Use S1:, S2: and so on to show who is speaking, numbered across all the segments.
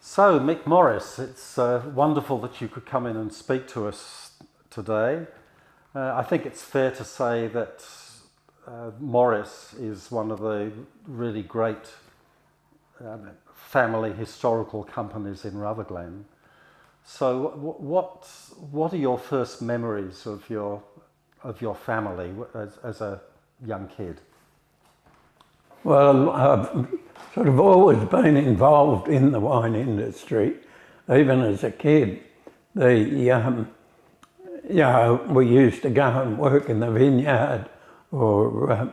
S1: So, Mick Morris, it's wonderful that you could come in and speak to us today. I think it's fair to say that Morris is one of the really great family historical companies in Rutherglen. So, what are your first memories of your family as a young kid?
S2: Well, I've sort of always been involved in the wine industry, even as a kid. We used to go and work in the vineyard or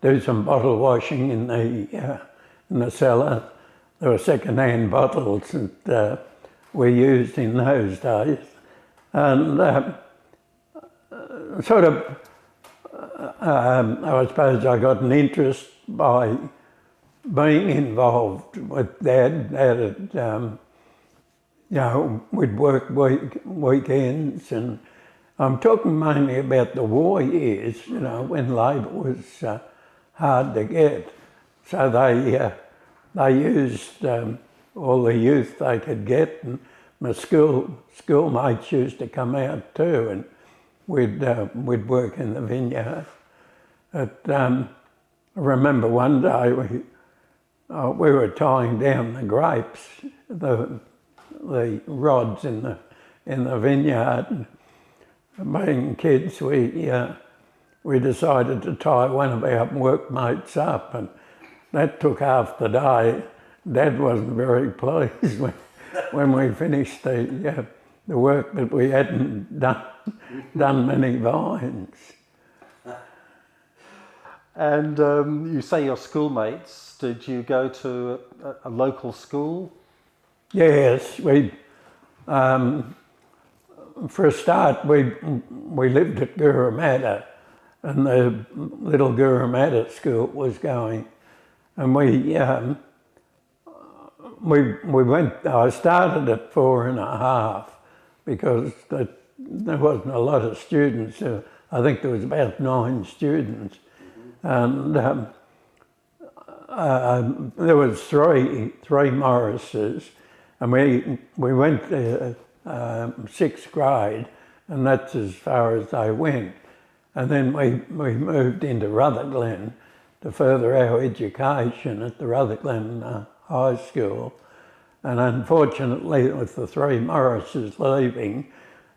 S2: do some bottle washing in the cellar. There were second-hand bottles that we used in those days, and I suppose I got an interest by being involved with Dad. We'd work weekends, and I'm talking mainly about the war years, when labour was hard to get. So they used all the youth they could get, and my schoolmates used to come out too, and we'd work in the vineyard. But I remember one day we were tying down the grapes, the rods in the vineyard. And being kids, we decided to tie one of our workmates up, and that took half the day. Dad wasn't very pleased when we finished the work, but we hadn't done many vines.
S1: And you say your schoolmates. Did you go to a local school?
S2: Yes, for a start, we lived at Gurumata, and the little Gurumata school was going, and we went. I started at 4.5 because there wasn't a lot of students. I think there was about 9 students, and there was three Morrises, and we went to 6th grade, and that's as far as they went. And then we moved into Rutherglen to further our education at the Rutherglen High School. And unfortunately, with the 3 Morrises leaving,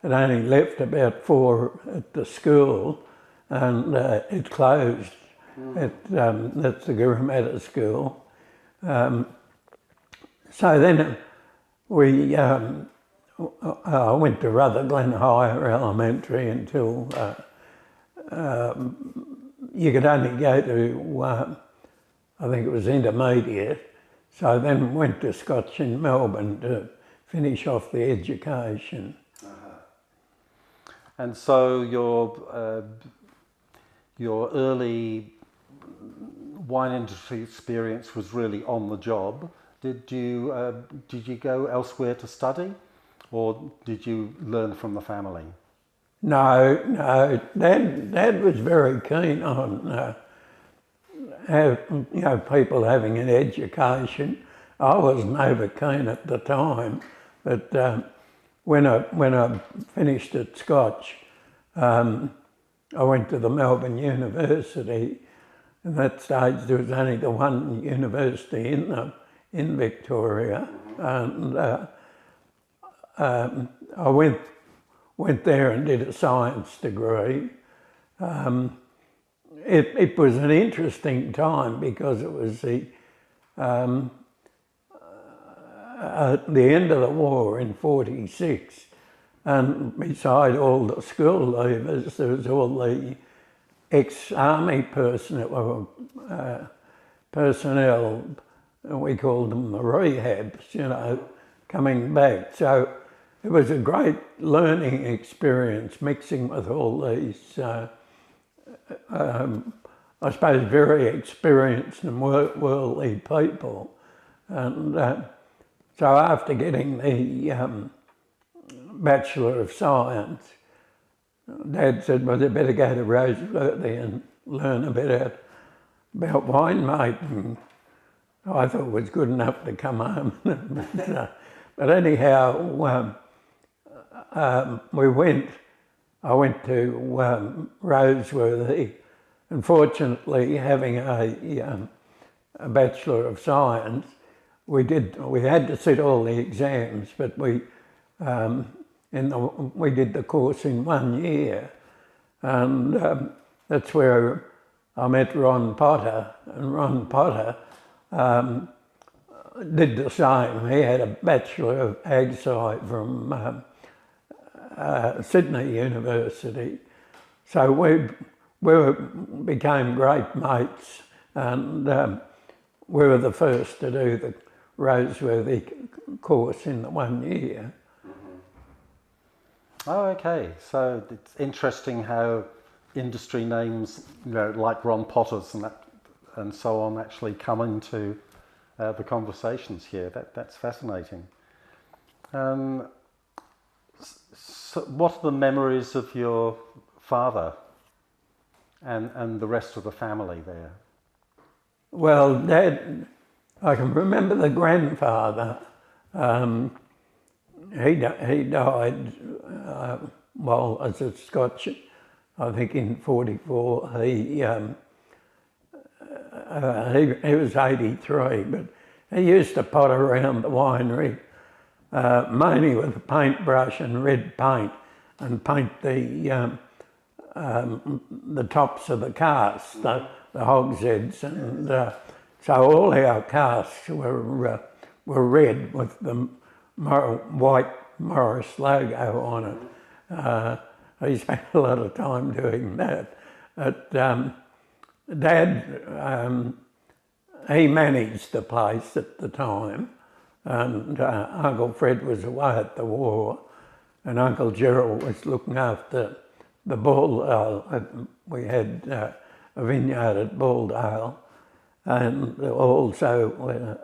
S2: it only left about 4 at the school, and it closed. That's the Gurumata school. So then I went to Rutherglen Higher Elementary until you could only go to, I think it was intermediate. So I then went to Scotch in Melbourne to finish off the education.
S1: And so your early wine industry experience was really on the job. Did you go elsewhere to study, or did you learn from the family?
S2: No. Dad was very keen on people having an education. I wasn't over keen at the time, but when I finished at Scotch, I went to the Melbourne University. At that stage, there was only the one university in Victoria, and I went there and did a science degree. It was an interesting time because it was at the end of the war in '46, and beside all the school leavers, there was all the ex-army personnel, we called them the rehabs, coming back. So it was a great learning experience, mixing with all these, I suppose, very experienced and worldly people. And so after getting the Bachelor of Science, Dad said, well, you better go to Roseworthy and learn a bit about winemaking. I thought it was good enough to come home. But anyhow, I went to Roseworthy, and fortunately, having a Bachelor of Science, we had to sit all the exams, but we did the course in 1 year, and that's where I met Ron Potter, and Ron Potter did the same. He had a Bachelor of Ag Sci from Sydney University, so we became great mates, and we were the first to do the Roseworthy course in the 1 year.
S1: Oh, okay. So it's interesting how industry names, like Ron Potter's and so on, actually come into the conversations here. That's fascinating. So what are the memories of your father and the rest of the family there?
S2: Well, Dad, I can remember the grandfather. He died well as a Scotch, I think in '44. He was 83, but he used to potter around the winery, mainly with a paintbrush and red paint, and paint the tops of the casks, the hogsheads, and so all our casks were red with the white Morris logo on it. He spent a lot of time doing that. But Dad, he managed the place at the time, and Uncle Fred was away at the war, and Uncle Gerald was looking after the Balldale. We had a vineyard at Balldale, and also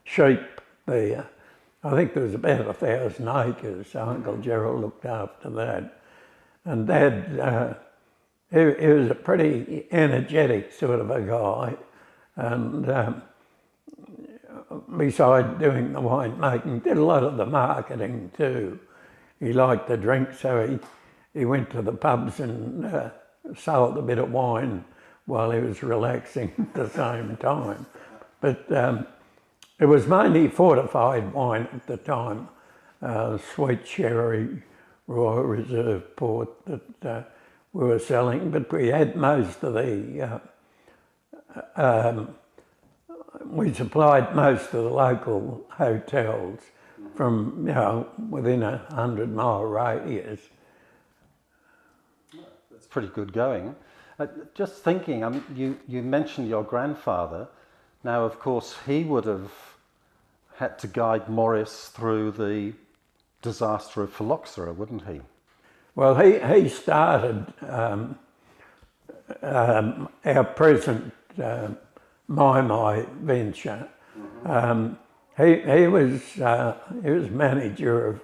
S2: sheep there. I think there was about 1,000 acres, so Uncle Gerald looked after that. And Dad, he was a pretty energetic sort of a guy, and besides doing the winemaking, did a lot of the marketing too. He liked to drink, so he went to the pubs and sold a bit of wine while he was relaxing at the same time. But it was mainly fortified wine at the time, sweet sherry, Royal Reserve port that we were selling, but we had most of the, we supplied most of the local hotels from, within 100-mile radius.
S1: That's pretty good going. Just thinking, you mentioned your grandfather. Now, of course, he would have had to guide Morris through the disaster of phylloxera, wouldn't he?
S2: Well, he started our present My venture. He was manager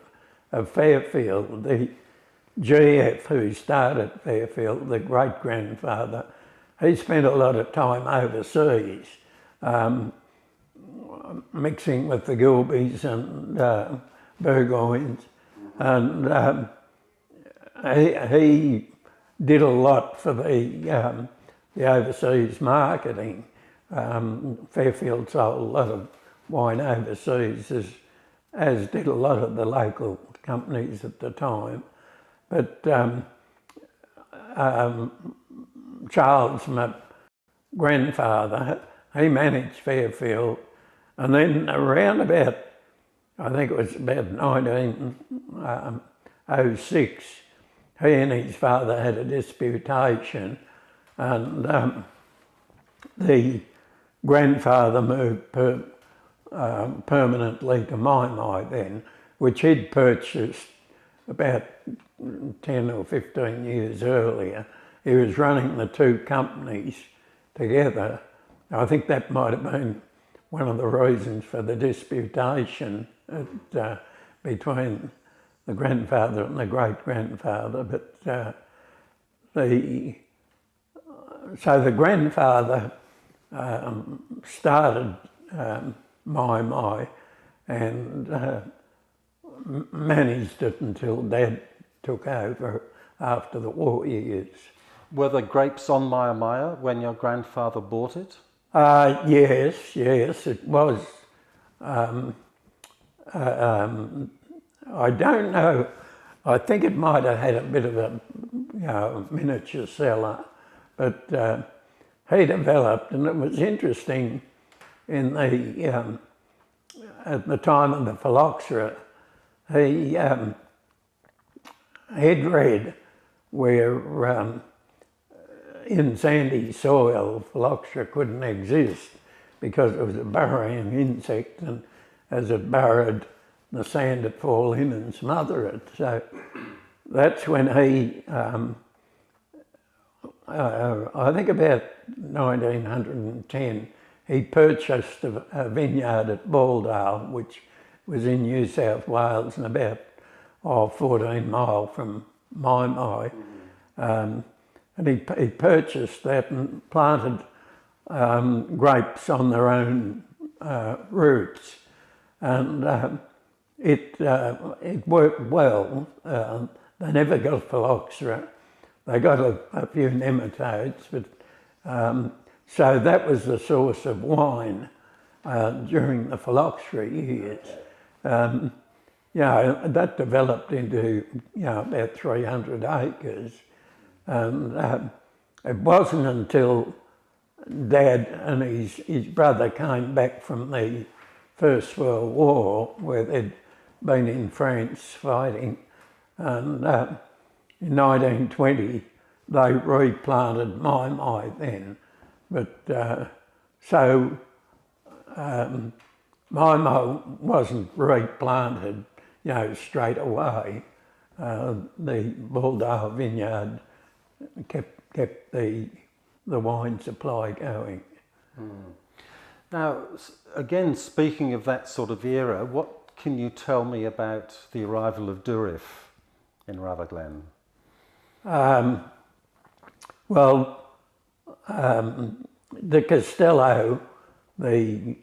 S2: of Fairfield. The GF who started Fairfield, the great grandfather, he spent a lot of time overseas, mixing with the Gilbys and Burgoynes, and he did a lot for the overseas marketing. Fairfield sold a lot of wine overseas, as did a lot of the local companies at the time. But Charles, my grandfather, he managed Fairfield, and then around about, I think it was about 1906, he and his father had a disputation, and the grandfather moved permanently to my then, which he'd purchased about 10 or 15 years earlier. He was running the two companies together. I think that might have been one of the reasons for the disputation between the grandfather and the great-grandfather. But so the grandfather started my, and managed it until Dad took over after the war years.
S1: Were there grapes on Maya when your grandfather bought it?
S2: Yes, it was. I don't know. I think it might have had a bit of a miniature cellar, but he developed, and it was interesting in the at the time of the phylloxera, he'd read where in sandy soil phylloxera couldn't exist because it was a burrowing insect, and as it burrowed, the sand would fall in and smother it. So that's when he, I think about 1910, he purchased a vineyard at Baldale, which was in New South Wales and about 14 mile from my. And he purchased that and planted grapes on their own roots, and it worked well. They never got phylloxera. They got a few nematodes, but so that was the source of wine during the phylloxera years. That developed into about 300 acres. And it wasn't until Dad and his brother came back from the First World War, where they'd been in France fighting, and in 1920 they replanted my then. But so my wasn't replanted, straight away. The Baldale vineyard kept the wine supply going.
S1: Now, again, speaking of that sort of era, what can you tell me about the arrival of Durif in Rutherglen?
S2: The Costello, the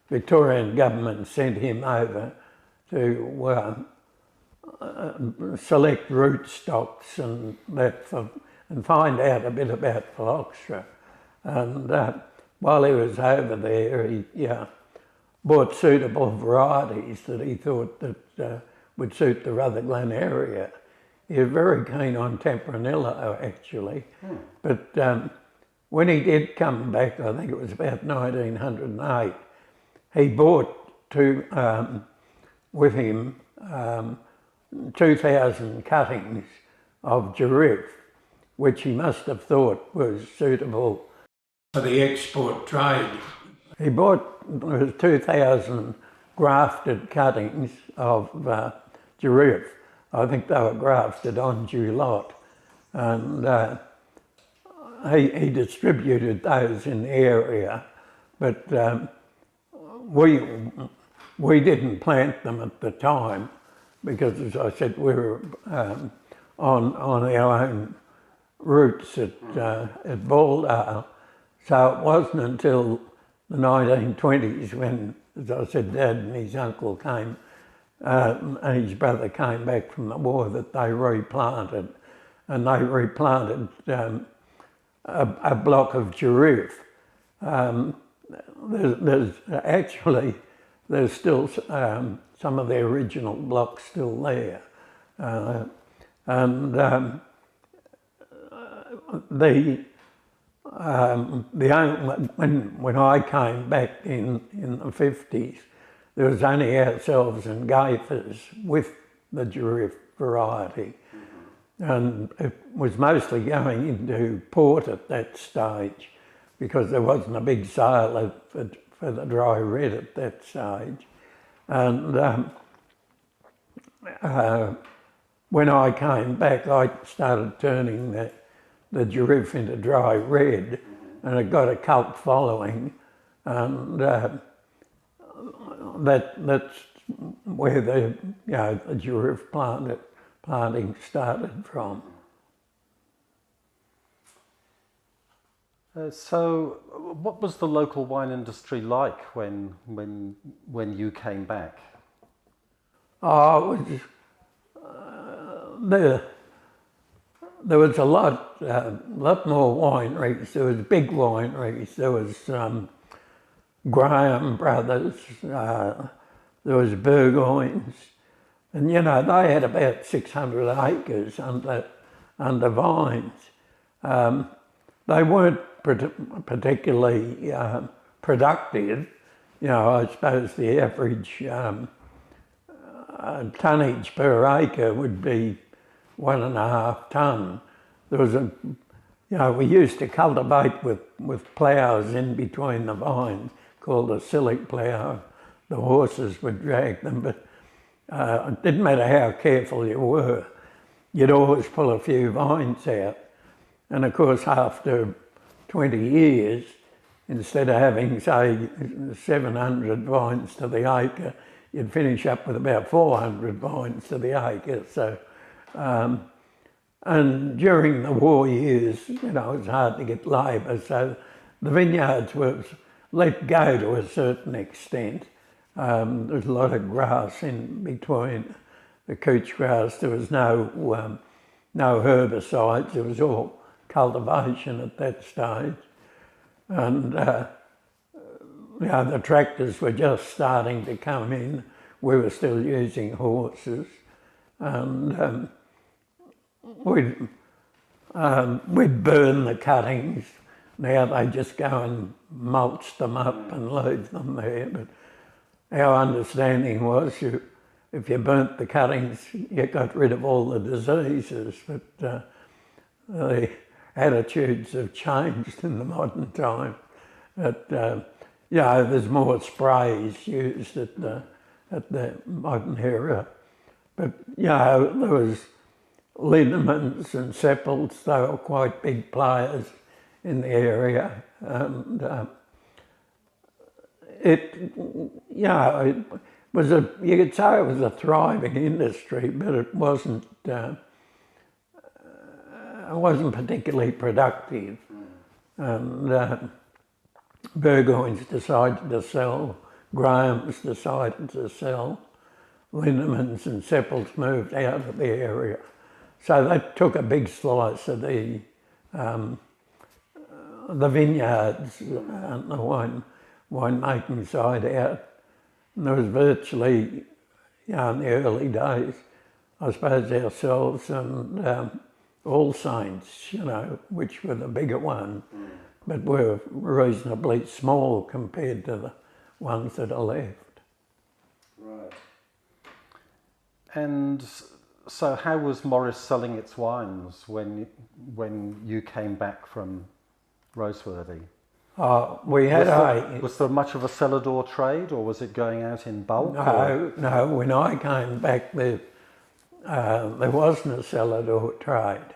S2: Victorian government sent him over to select root stocks and that and find out a bit about phylloxera. And while he was over there, he bought suitable varieties that he thought that would suit the Rutherglen area. He was very keen on Tempranillo, actually. But when he did come back, I think it was about 1908, he bought with him 2,000 cuttings of Durif, which he must have thought was suitable for the export trade. He bought 2,000 grafted cuttings of Durif. I think they were grafted on Julot, and he distributed those in the area, but we didn't plant them at the time because, as I said, we were on our own roots at Baldale. So it wasn't until the 1920s when, as I said, Dad and his uncle came and his brother came back from the war that they replanted. And they replanted a block of Durif. There's still some of the original blocks still there. When I came back in the 50s, there was only ourselves and Gayfers with the Durif variety, and it was mostly going into port at that stage because there wasn't a big sale for the dry red at that stage. And when I came back, I started turning the Durif into dry red, and it got a cult following, and that's where the Durif planting started from.
S1: So, what was the local wine industry like when you came back?
S2: Oh, it was, there was a lot more wineries. There was big wineries. There was Graham Brothers. There was Burgoyne's, and you know they had about 600 acres under vines. They weren't particularly productive. You know, I suppose the average tonnage per acre would be 1.5 tonne. There was we used to cultivate with ploughs in between the vines called a silage plough. The horses would drag them, but it didn't matter how careful you were, you'd always pull a few vines out. And of course, after 20 years, instead of having, say, 700 vines to the acre, you'd finish up with about 400 vines to the acre. So, and during the war years, you know, it was hard to get labour, so the vineyards were let go to a certain extent. There's a lot of grass in between, the couch grass. There was no herbicides. It was all cultivation at that stage, and the tractors were just starting to come in. We were still using horses, and we'd burn the cuttings. Now they just go and mulch them up and leave them there. But our understanding was if you burnt the cuttings, you got rid of all the diseases. But the attitudes have changed in the modern time. But there's more sprays used at the modern era. But there was Linnemans and Seppels. They were quite big players in the area, and it was you could say it was a thriving industry, but it wasn't particularly productive. And Burgoyne's decided to sell, Graham's decided to sell, Linnemans and Seppels moved out of the area. So they took a big slice of the vineyards and the winemaking side out. And there was virtually, in the early days, I suppose ourselves and All Saints, which were the bigger ones, but were reasonably small compared to the ones that are left.
S1: Right. And so how was Morris selling its wines when you came back from Roseworthy? Was there much of a cellar door trade, or was it going out in bulk?
S2: No. When I came back, there wasn't a cellar door trade,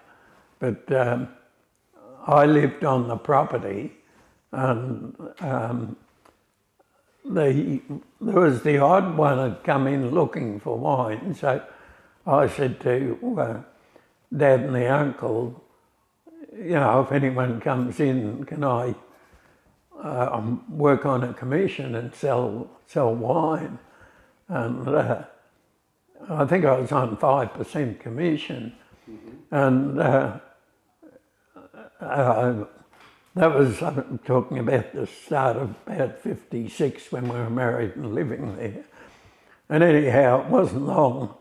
S2: but I lived on the property, and there was the odd one had come in looking for wine. So I said to Dad and the uncle, if anyone comes in, can I work on a commission and sell wine? And I think I was on 5% commission, and that was, I'm talking about the start of about 56 when we were married and living there. And anyhow, it wasn't long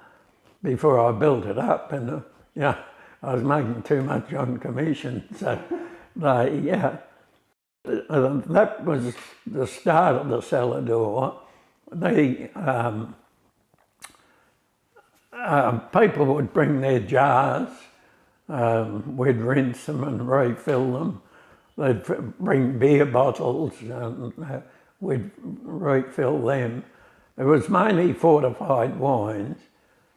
S2: before I built it up, and I was making too much on commission, so that was the start of the cellar door. People would bring their jars, we'd rinse them and refill them. They'd bring beer bottles and we'd refill them. It was mainly fortified wines,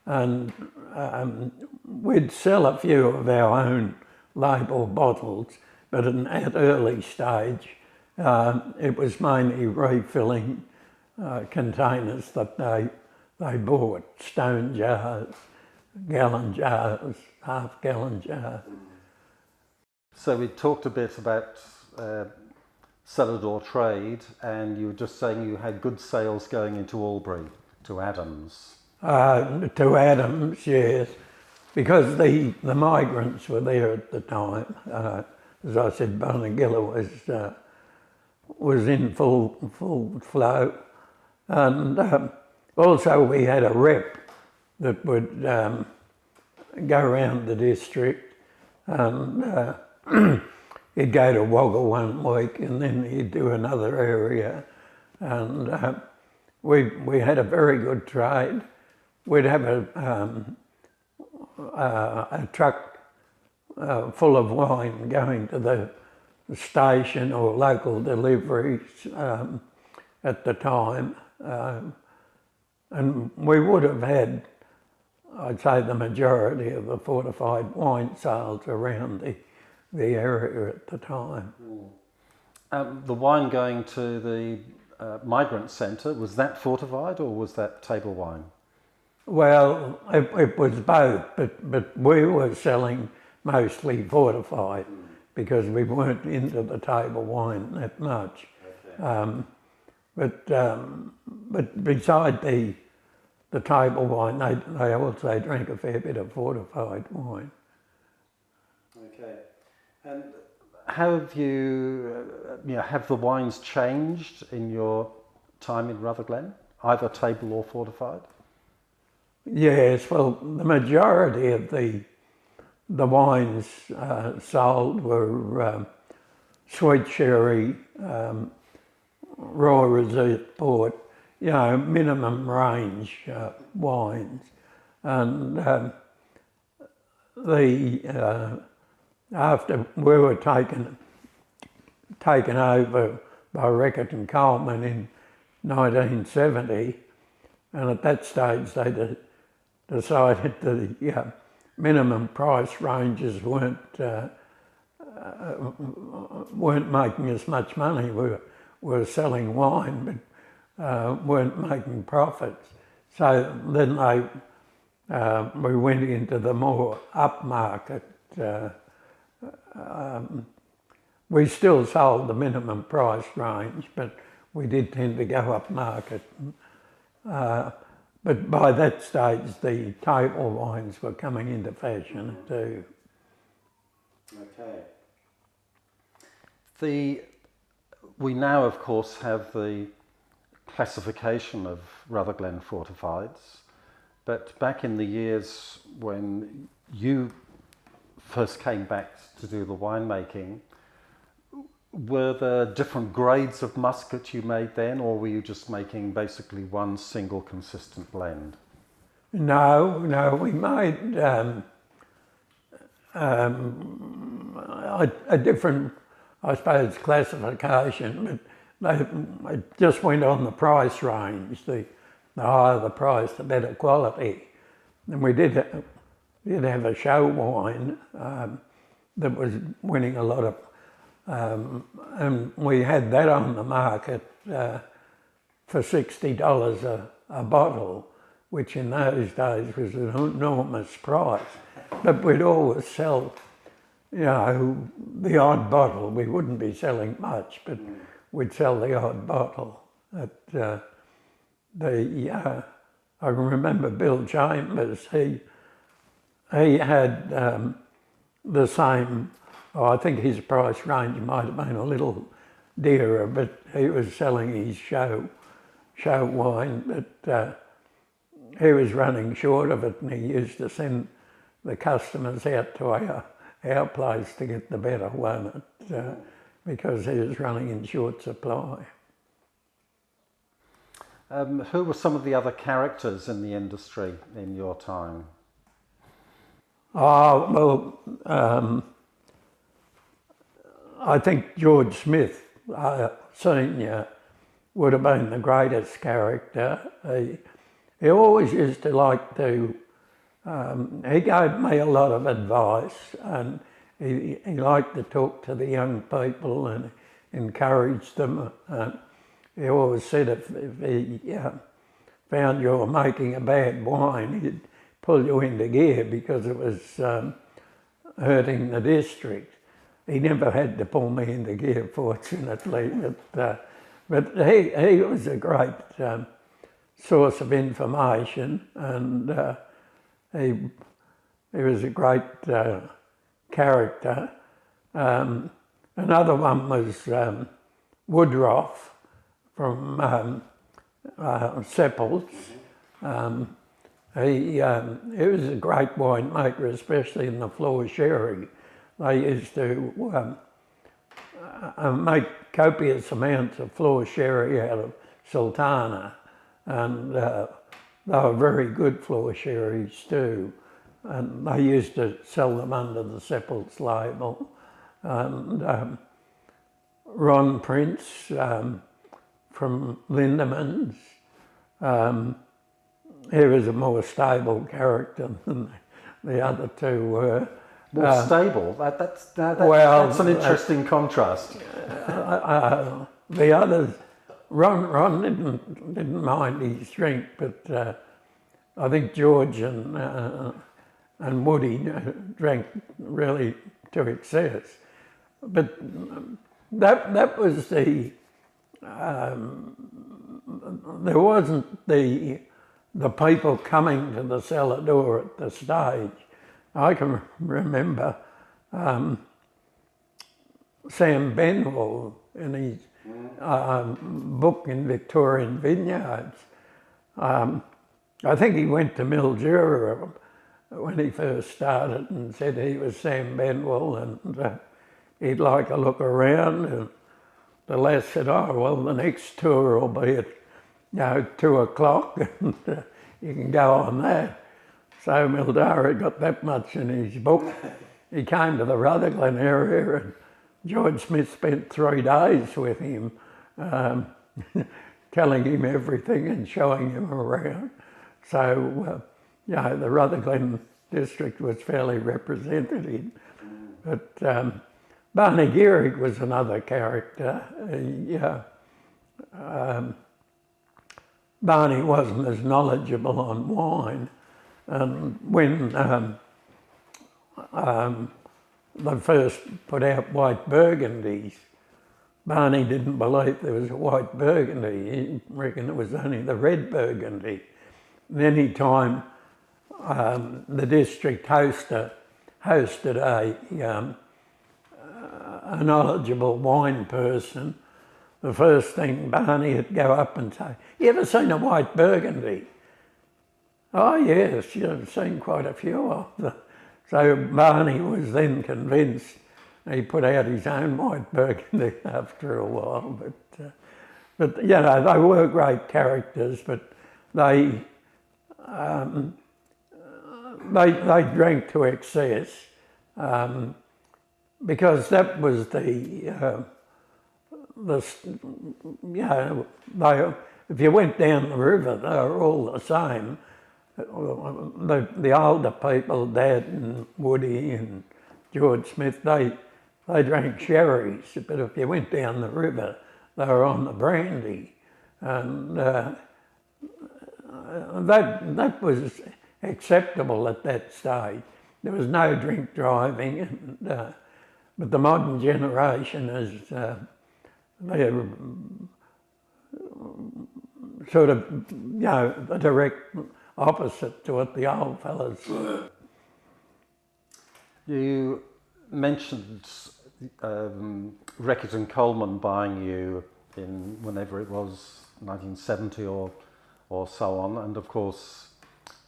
S2: and we'd sell a few of our own label bottles, but at an early stage it was mainly refilling containers that they bought, stone jars, gallon jars, half-gallon jars.
S1: So we talked a bit about cellar door trade, and you were just saying you had good sales going into Albury, to Adams.
S2: To Adams, yes, because the migrants were there at the time. As I said, Bonegilla was in full flow, and also we had a rep that would go around the district, and he'd go to Wagga one week, and then he'd do another area, and we had a very good trade. We'd have a truck full of wine going to the station or local deliveries at the time, and we would have had, I'd say, the majority of the fortified wine sales around the area at the time.
S1: The wine going to the migrant centre, was that fortified or was that table wine?
S2: Well, it was both, but we were selling mostly fortified because we weren't into the table wine that much. Okay. But beside the table wine, they also drank a fair bit of fortified wine.
S1: Okay. And how have have the wines changed in your time in Rutherglen, either table or fortified?
S2: Yes, well, the majority of the wines sold were sweet sherry, raw reserve port, minimum range wines, and after we were taken over by Reckitt and Coleman in 1970, and at that stage they decided the minimum price ranges weren't making as much money. We were selling wine, but weren't making profits. So then we went into the more upmarket. We still sold the minimum price range, but we did tend to go upmarket. But by that stage, the table wines were coming into fashion too.
S1: Okay. We now, of course, have the classification of Rutherglen fortifieds, but back in the years when you first came back to do the winemaking, were there different grades of muscat you made then, or were you just making basically one single consistent blend?
S2: No, we made a different, I suppose, classification, but it just went on the price range. The higher the price, the better quality. And we did have a show wine that was winning a lot of, and we had that on the market for $60 a bottle, which in those days was an enormous price. But we'd always sell, the odd bottle. We wouldn't be selling much, but we'd sell the odd bottle. I remember Bill Chambers, he had the same, I think his price range might have been a little dearer, but he was selling his show wine, but he was running short of it, and he used to send the customers out to our place to get the better one because he was running in short supply.
S1: Who were some of the other characters in the industry in your time?
S2: I think George Smith, Senior, would have been the greatest character. He always used to like to, he gave me a lot of advice, and he liked to talk to the young people and encourage them. He always said if he found you were making a bad wine, he'd pull you into gear because it was hurting the district. He never had to pull me into gear, fortunately, but he was a great source of information, and he was a great character. Another one was Woodruff from Seppels. He was a great winemaker, especially in the floor sherry. They used to make copious amounts of floor sherry out of Sultana, and they were very good floor sherries too. And they used to sell them under the Seppels label. And Ron Prince from Lindemans, he was a more stable character than the other two were.
S1: More stable? That's an interesting contrast.
S2: The others, Ron didn't mind his drink, but I think George and Woody drank really to excess. But that was the there wasn't the people coming to the cellar door at the stage. I can remember Sam Benwell in his book in Victorian Vineyards. I think he went to Mildura when he first started and said he was Sam Benwell and he'd like a look around. And the lass said, "Oh, well, the next tour will be at 2 o'clock and you can go on that." So Mildura got that much in his book. He came to the Rutherglen area and George Smith spent 3 days with him, telling him everything and showing him around. So, the Rutherglen district was fairly representative. But Barney Gehrig was another character. Barney wasn't as knowledgeable on wine. And when they first put out white Burgundies, Barney didn't believe there was a white Burgundy. He reckoned it was only the red Burgundy. And any time the district hosted a knowledgeable wine person, the first thing Barney would go up and say, "You ever seen a white Burgundy?" "Oh yes, you've seen quite a few of them." So Barney was then convinced. He put out his own white Burgundy after a while. But they were great characters, but they drank to excess because that was if you went down the river, they were all the same. The older people, Dad and Woody and George Smith, they drank sherries, but if you went down the river, they were on the brandy, and that was acceptable at that stage. There was no drink driving, and, but the modern generation is they're sort of the direct opposite to what the old fellas.
S1: You mentioned Reckitt and Coleman buying you in whenever it was 1970 or so on, and of course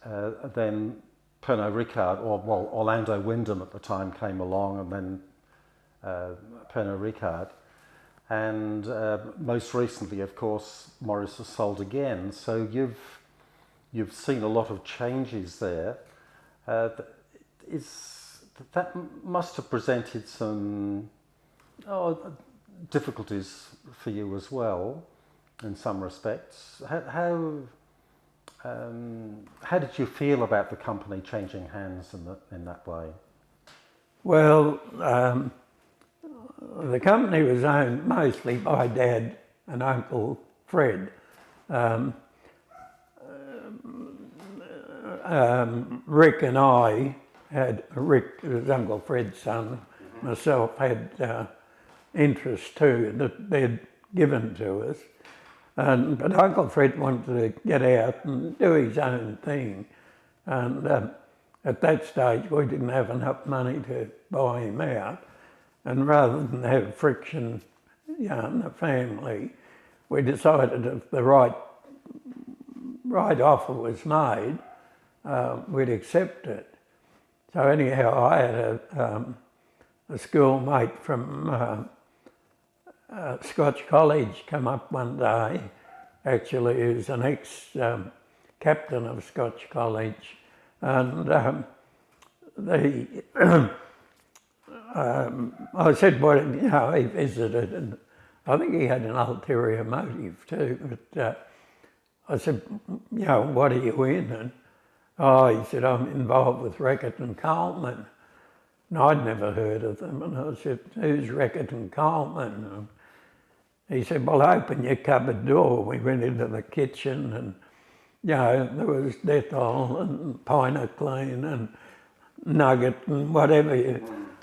S1: then Pernod Ricard, Orlando Wyndham at the time came along, and then Pernod Ricard, and most recently, of course, Morris has sold again. So you've seen a lot of changes there. That must have presented some difficulties for you as well, in some respects. How did you feel about the company changing hands in that way?
S2: Well, the company was owned mostly by Dad and Uncle Fred. Rick and I Rick, who was Uncle Fred's son, myself had interest too that they'd given to us. But Uncle Fred wanted to get out and do his own thing. And at that stage, we didn't have enough money to buy him out. And rather than have friction, in the family, we decided if the right offer was made, we'd accept it. So anyhow, I had a schoolmate from Scotch College come up one day. Actually, he was an ex-captain of Scotch College, and I said, well, he visited, and I think he had an ulterior motive too, but I said, what are you in? And he said, I'm involved with Reckitt and Coleman. And I'd never heard of them, and I said, who's Reckitt and Coleman? And he said, well, open your cupboard door. We went into the kitchen, and there was Dettol and Pinoclean and Nugget and whatever.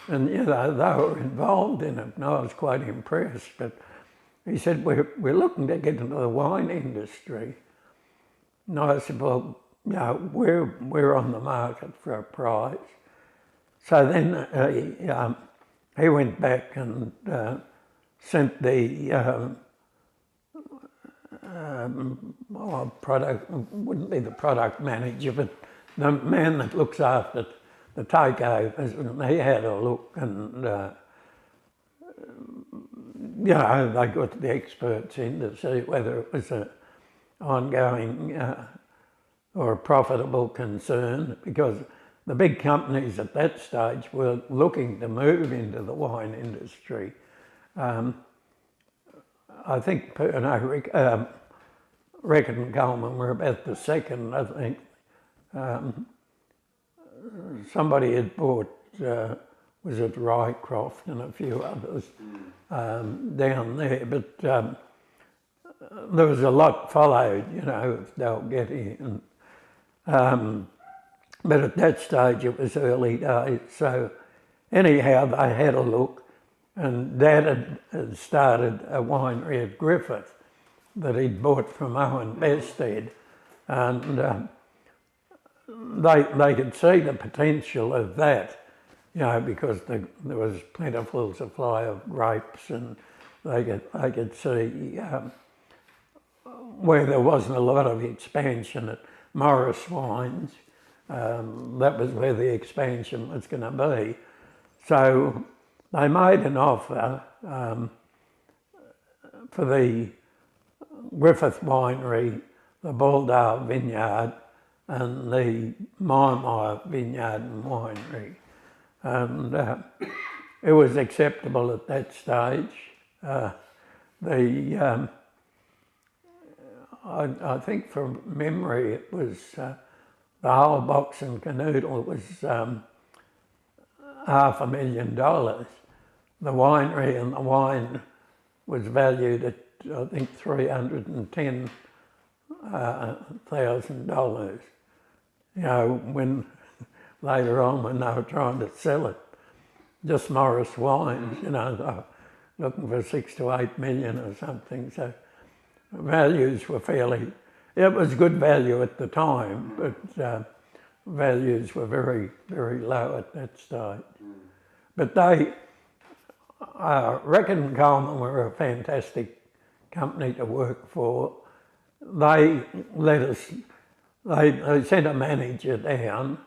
S2: And they were involved in it, and I was quite impressed. But he said, we're looking to get into the wine industry. And I said, well, we're on the market for a prize. So then he went back and sent the product, wouldn't be the product manager, but the man that looks after the takeovers, and he had a look, and they got the experts in to see whether it was an ongoing or a profitable concern, because the big companies at that stage were looking to move into the wine industry. I think Reckitt and Coleman were about the second, I think. Somebody had bought, was it Rycroft and a few others down there, but there was a lot followed, with Dalgety, and but at that stage it was early days. So anyhow, they had a look, and Dad had started a winery at Griffith that he'd bought from Owen Bested, and they could see the potential of that, because there was plentiful supply of grapes, and they could see where there wasn't a lot of expansion at Morris Wines. That was where the expansion was going to be. So they made an offer for the Griffith Winery, the Baldale Vineyard, and the Mymire Vineyard and Winery. And it was acceptable at that stage. I think from memory it was the whole box and canoodle was $500,000. The winery and the wine was valued at, I think, $310,000. When later on when they were trying to sell it, just Morris Wines, they were looking for 6 to 8 million or something. So values were fairly, it was good value at the time, but values were very, very low at that stage. But Reckitt and Coleman were a fantastic company to work for. They let us, they sent a manager down.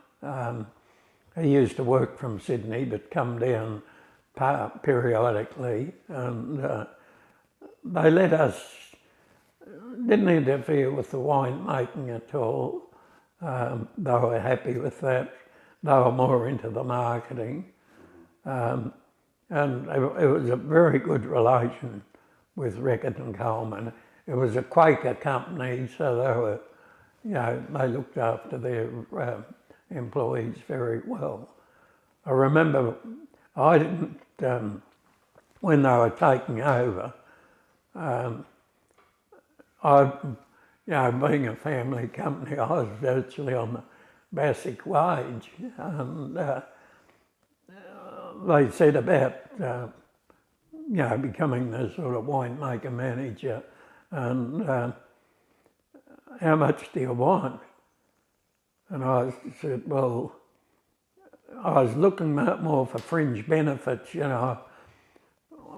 S2: He used to work from Sydney but come down periodically, and they let us, didn't interfere with the wine making at all. They were happy with that. They were more into the marketing. And it was a very good relation with Reckitt and Coleman. It was a Quaker company, so they were, they looked after their employees very well. I remember I didn't, when they were taking over, being a family company, I was virtually on the basic wage, and they said about, becoming the sort of winemaker manager, and how much do you want? And I said, well, I was looking more for fringe benefits, you know.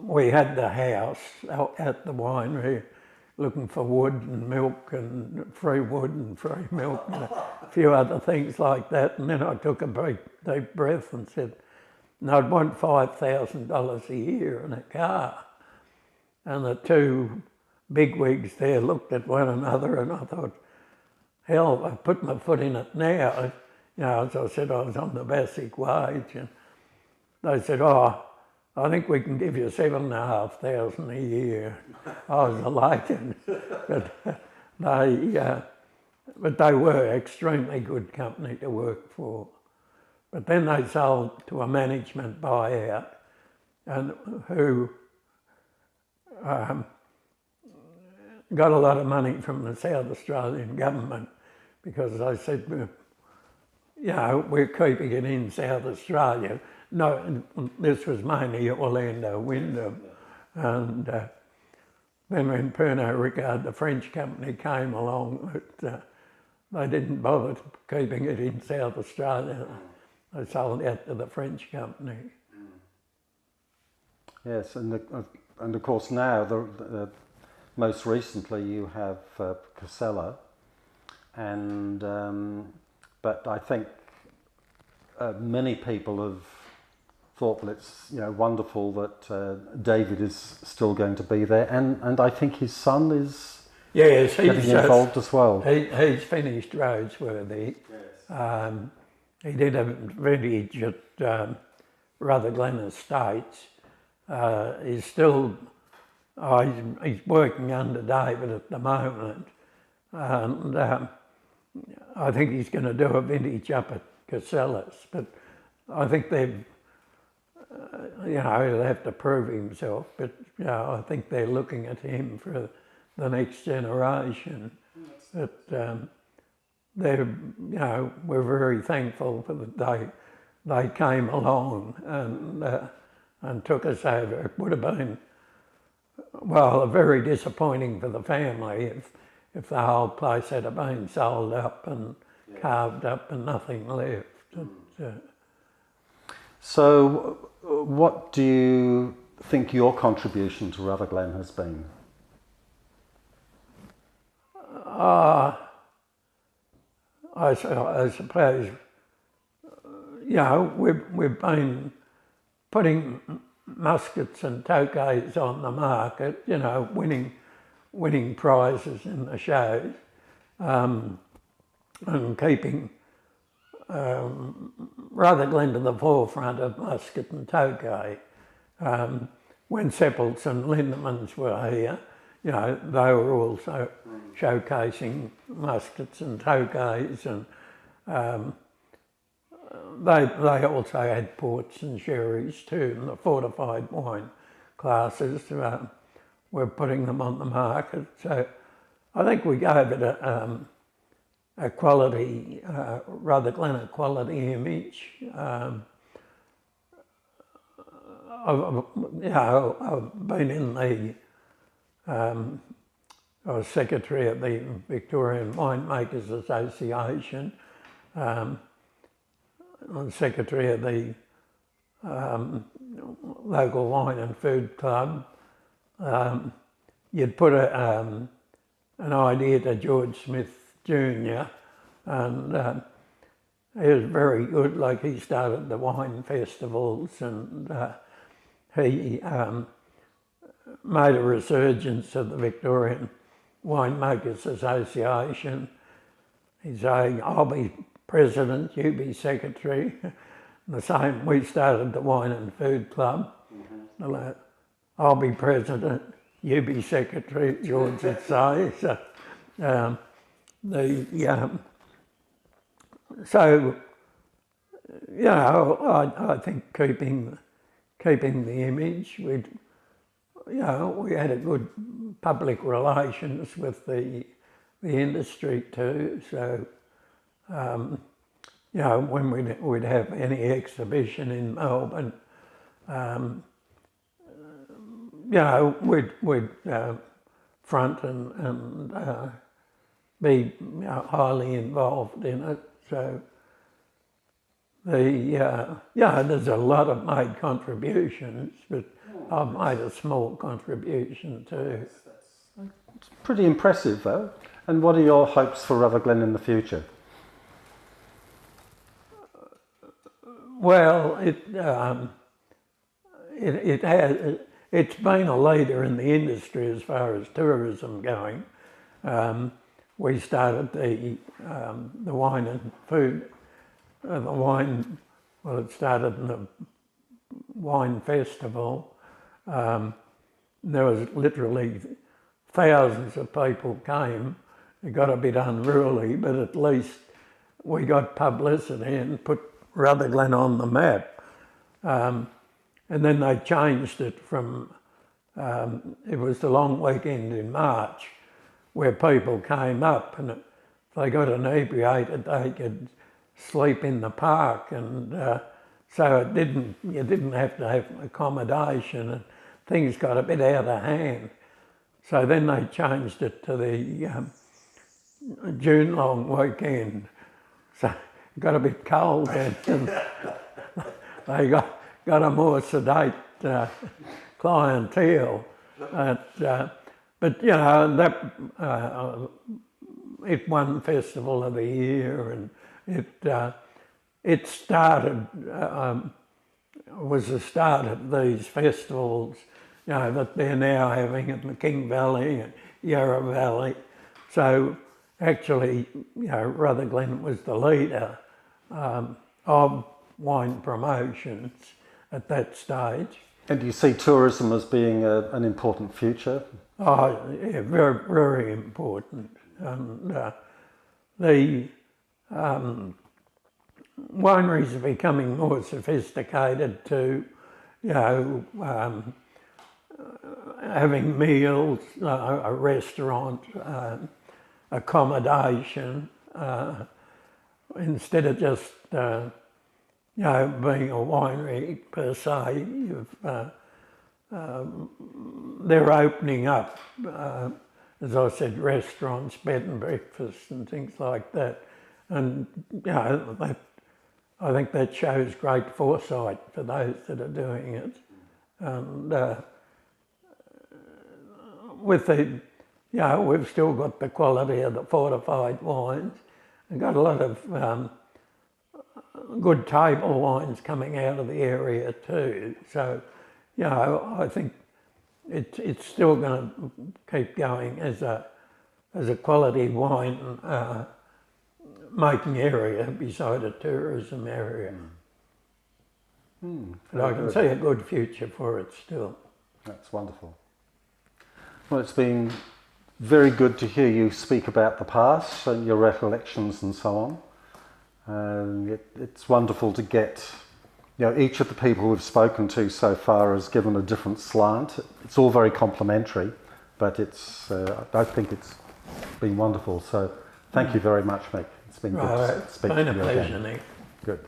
S2: We had the house out at the winery, looking for wood and milk and free wood and free milk and a few other things like that. And then I took a deep breath and said, no, I'd want $5,000 a year in a car. And the two bigwigs there looked at one another, and I thought, hell, I put my foot in it now. You know, as I said, I was on the basic wage, and they said, oh, I think we can give you $7,500 a year. I was elated, but they were extremely good company to work for. But then they sold to a management buyout, and who got a lot of money from the South Australian government, because they said, you know, we're keeping it in South Australia. No, this was mainly Orlando Wyndham. And then when Pernod Ricard, the French company, came along, they didn't bother keeping it in South Australia. They sold out to the French company.
S1: Yes, and of course now, most recently you have Casella, and but I think many people have thought, well, it's wonderful that David is still going to be there, and I think his son is getting involved as well.
S2: He's finished Roseworthy. Yes. He did a vintage at Rutherglen Estates. He's still he's working under David at the moment, and I think he's going to do a vintage up at Casellas, but I think they've he'll have to prove himself, but I think they're looking at him for the next generation. But they're we're very thankful for that they came along and took us over. It would have been, well, very disappointing for the family if the whole place had been sold up and carved up and nothing left.
S1: So what do you think your contribution to Rutherglen has been?
S2: I suppose, we've been putting muskets and Tokais on the market, winning prizes in the shows, and keeping Rutherglen to the forefront of musket and Tokay. When Seppelts and Lindemans were here, they were also showcasing muskets and Tokays, and they also had ports and sherries too, and the fortified wine classes were putting them on the market. So I think we gave it a quality, Rutherglen a quality image. I've been in the, I was secretary of the Victorian Winemakers Association. I'm secretary of the local wine and food club. You'd put an idea to George Smith Jr. and he was very good. Like, he started the wine festivals, and he made a resurgence of the Victorian Winemakers Association. He's saying, I'll be president, you be secretary. The same, we started the Wine and Food Club. Mm-hmm. I'll be president, you be secretary, George would say. So, I think keeping the image, we had a good public relations with the industry too. So, when we'd have any exhibition in Melbourne, we'd front and be highly involved in it. So there's a lot of made contributions, but I've made a small contribution too.
S1: It's pretty impressive though. And what are your hopes for Rutherglen in the future?
S2: Well, it's been a leader in the industry as far as tourism going. We started the wine and food, it started in the wine festival. There was literally thousands of people came. It got a bit unruly, but at least we got publicity and put Rutherglen on the map. And then they changed it from, it was the long weekend in March where people came up, and if they got inebriated they could sleep in the park, and so you didn't have to have accommodation, and things got a bit out of hand. So then they changed it to the June long weekend. So it got a bit cold then, and they got a more sedate clientele. But you know, that it won Festival of the Year, and it started, was the start of these festivals, you know, that they're now having in the King Valley and Yarra Valley. So actually, you know, Rutherglen was the leader of wine promotions at that stage.
S1: And do you see tourism as being an important future?
S2: Oh, yeah, very, very important. And the wineries are becoming more sophisticated too, you know, having meals, a restaurant, accommodation, instead of just, you know, being a winery per se. They're opening up, as I said, restaurants, bed and breakfast and things like that. And, you know, I think that shows great foresight for those that are doing it. And with the, you know, we've still got the quality of the fortified wines, and got a lot of good table wines coming out of the area too. So, you know, I think it's still going to keep going as a quality wine making area beside a tourism area. But I can see a good future for it still.
S1: That's wonderful. Well, it's been very good to hear you speak about the past and your recollections and so on. And it's wonderful to get, you know, each of the people we've spoken to so far has given a different slant. It's all very complimentary, but I think it's been wonderful. So thank you very much, Mick. It's been good to speak to you again.
S2: Been a pleasure, Nick.
S1: Good.